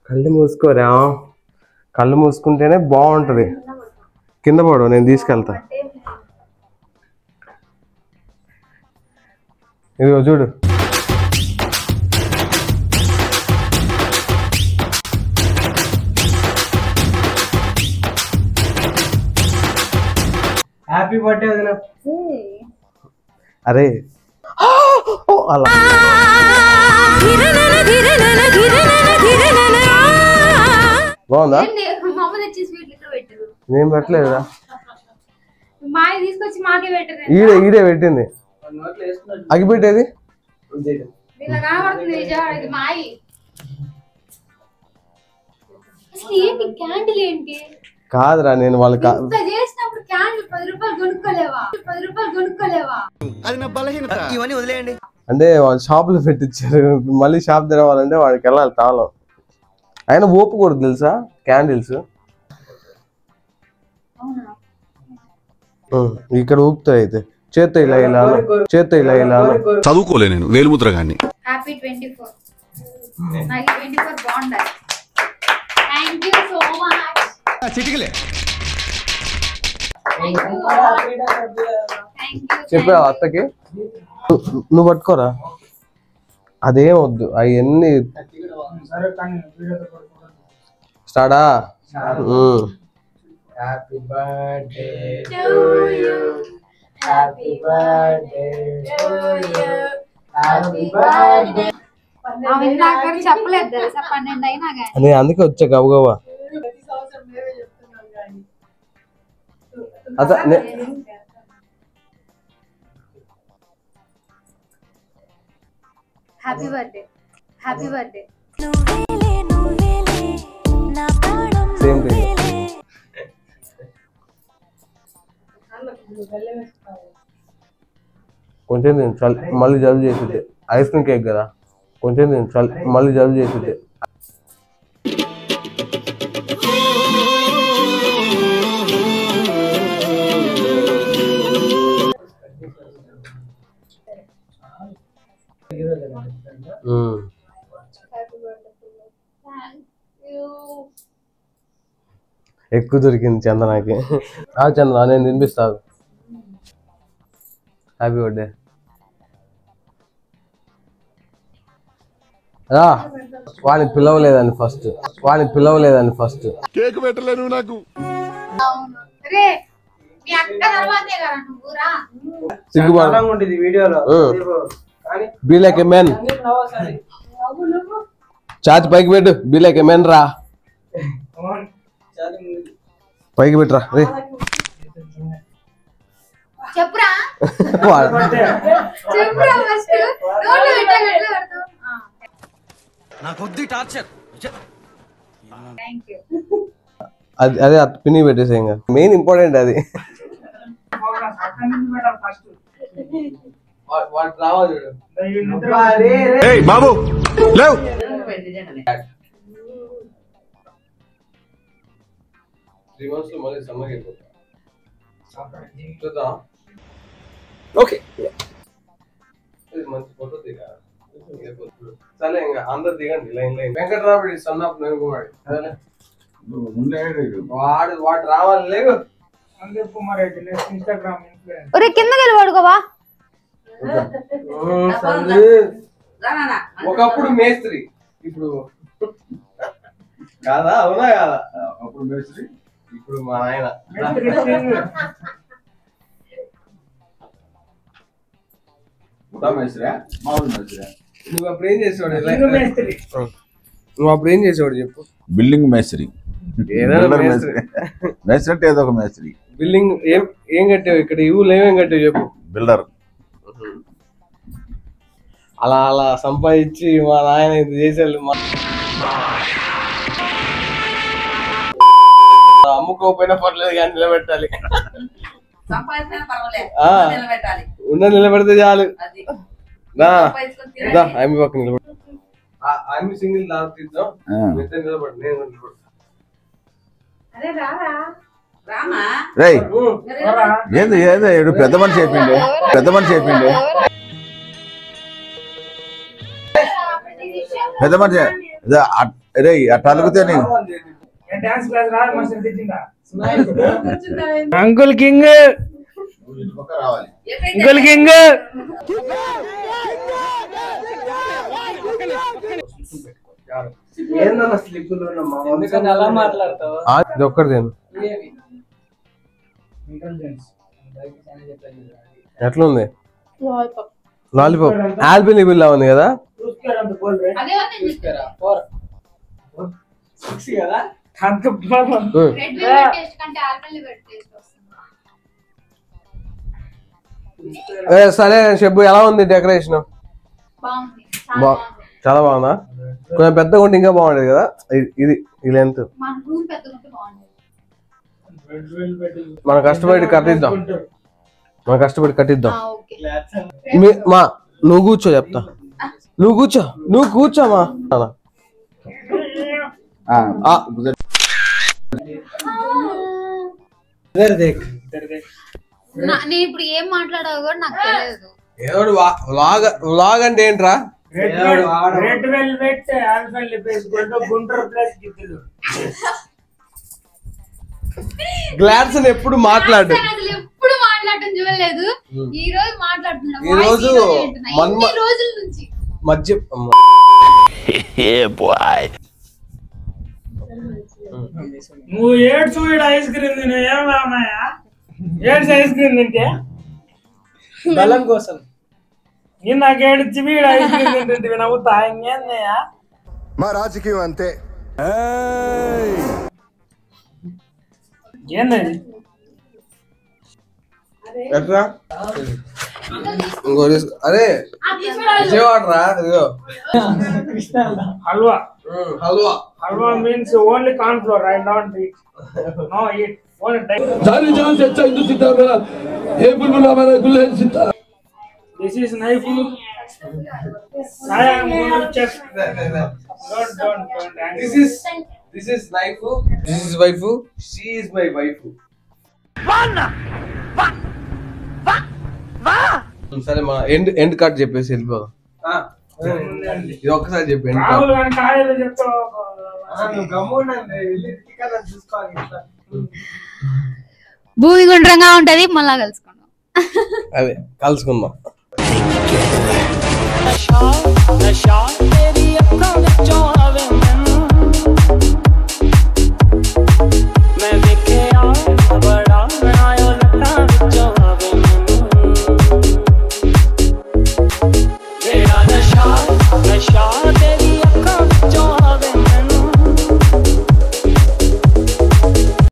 కళ్ళు మూసుకోరా, కళ్ళు మూసుకుంటేనే బాగుంటది. కింద పడు, నేను తీసుకెళ్తా. ఇదిగో చూడు. హ్యాపీ బర్త్డే వదిన. అరే అలా బాగుందా? నేను పెట్టలేదురా, ఈడే పెట్టింది. అగిపెట్టేది కాదురా, నేను వాళ్ళకి అంటే వాళ్ళు షాప్ లో పెట్టించారు. మళ్ళీ షాప్ తెరవాలంటే వాడికి వెళ్ళాలి తాళం. ఆయన ఓపు కూడా తెలుసా క్యాండిల్స్. ఇక్కడ ఊపుతాయి. అయితే చేత్తో ఇలా ఇలా చేత్తో ఇలా ఇలా చదువుకోలే నేను వేలుముద్ర గాని. చెప్పా అత్తకి, నువ్వు పట్టుకోరా. అదేం వద్దు, అవన్నీ స్టార్టా. Happy birthday to you, happy birthday to you, happy birthday. చెప్పలేదు తెలుసా 12 అయినా కానీ. నేను అందుకే వచ్చా గబగబా. Happy birthday, happy birthday. Same to you. కొంచెం మళ్ళీ జలుబు చేసింది. ఐస్ క్రీమ్ కేక్ కదా, కొంచెం మళ్ళీ జలుబు చేసింది. ఎక్కువ దొరికింది చందనాకి. చందన నేను తినిపిస్తాను. Happy birthday. వాడిని పిలవలేదని ఫస్ట్ కేక్ పెట్టలేను నాకు. సిగ్గుపడి వీడియోలో బీ లైక్ ఎ మెన్. చాచి పైకి పెట్టు. బీ లైక్ ఎ మెన్ రా, పైకి పెట్టరా. రే చెప్పురా. అదే పిన్ని పెట్టేసే. ఇంకా మెయిన్ ఇంపార్టెంట్ అది. బాబు లేవు. ఓకే మంచి ఫోటో దిగా. సరే ఇంకా అందరు దిగండి లైన్. వెంకటరాముడి సన్నాపు నెలకుమాడి వాడు రావాలి. లేవు ఇన్స్టాగ్రామ్ కింద నిలబడుకోవా. ఒకప్పుడు మేస్త్రి, ఇప్పుడు కాదా? అవునా కాదా? అప్పుడు మేస్త్రి, ఇప్పుడు మా నాయన. నువ్వు అప్పుడు ఏం చేసేవాడు చెప్పు. బిల్డింగ్ మేస్త్రి. మేస్త్రి అంటే ఏదో ఒక మేస్త్రి. బిల్డింగ్ ఏం కట్టావు ఇక్కడ? ఈ ఊళ్ళో ఏమేం కట్టావు చెప్పు. బిల్డర్. అలా అలా సంపాదించి మా నాయన ఇది చేసేవాళ్ళు. అమ్ముకోకపోయినా పర్లేదు కానీ నిలబెట్టాలి. ఉన్న నిలబెడితే చాలు. పక్కన నిలబడి సింగిల్ తీద్దాం. నిలబడి నేను నిలబడి. ఏంది ఏదో పెద్ద మనిషి చెప్పిండు. పెద్ద మనిషి రే అట్లా అలిగితే నేను డాన్స్ క్లాస్ రా మాస్టర్ తెచ్చిందా అంకుల్ కింగ్ అంకుల్ కింగ్ ఏందన్నా స్లిప్పులు ఉన్నమ్మా ఎందుకని అలా మాట్లాడతావు ఇది ఒక్కటిదేను ఎట్లుంది లాలీపాప్ ఆల్పిన్ లా ఉంది కదా సరే షెబ్బు ఎలా ఉంది డెకరేషన్ చాలా బాగుందా కొంచెం పెద్దగా ఉంటే ఇంకా బాగుండేది కదా ఇది ఈ లెంత్ మనం కష్టపడి కట్టిద్దాం మా నువ్వు కూర్చో చెప్తా నువ్వు కూర్చోమా నేను ఇప్పుడు ఏం మాట్లాడావు కూడా నాకు తెలియదు. ఎవడు వ్లాగ్ అంటే ఏంట్రా? Red velvet alphabet Guntur plus గిద్దులు గ్లాడ్స్ ఎప్పుడు మాట్లాడు ఎప్పుడు మాట్లాడటం చూడలేదు. ఈ రోజు మాట్లాడుతున్నా. ఈ రోజు రోజుల నుంచి మధ్య నువ్వు ఏడ్చు ఐస్ క్రీమ్ తినే ఏమాయా ఏడ్చి ఐస్ క్రీమ్ తింటే బలం కోసం నేను నాకు ఏడ్చి వీడు ఐస్ క్రీమ్ తింటుంటే నవ్వుతా ఇంకేందయ్యా మా రాజకీయం అంతే. ఏంది ఎట్రా అరే విజయవాడరా ఇదిగో halwa halwa halwa means only corn flour I don't eat no eat only जाने जान से अच्छा हिंदू सीता मेरा ये बुलबुल हमारा गुल्लेन Sita this is knife I am going to check don't this is knife, this is wife, she is my wife. సరే మా ఎండ్ కార్డ్ చెప్పేసి వెళ్ళిపోదాం. ఇది ఒక్కసారి చెప్పి రాహుల్ గారి కాయలు చెప్తావు నువ్వు గమ్మునండి వెళ్ళి కదా చూసుకోవాలి భూమి గుండ్రంగా ఉంటది. మళ్ళా కలుసుకుందాం. అదే కలుసుకుందాం. नशा तेरी अखों विचों आवे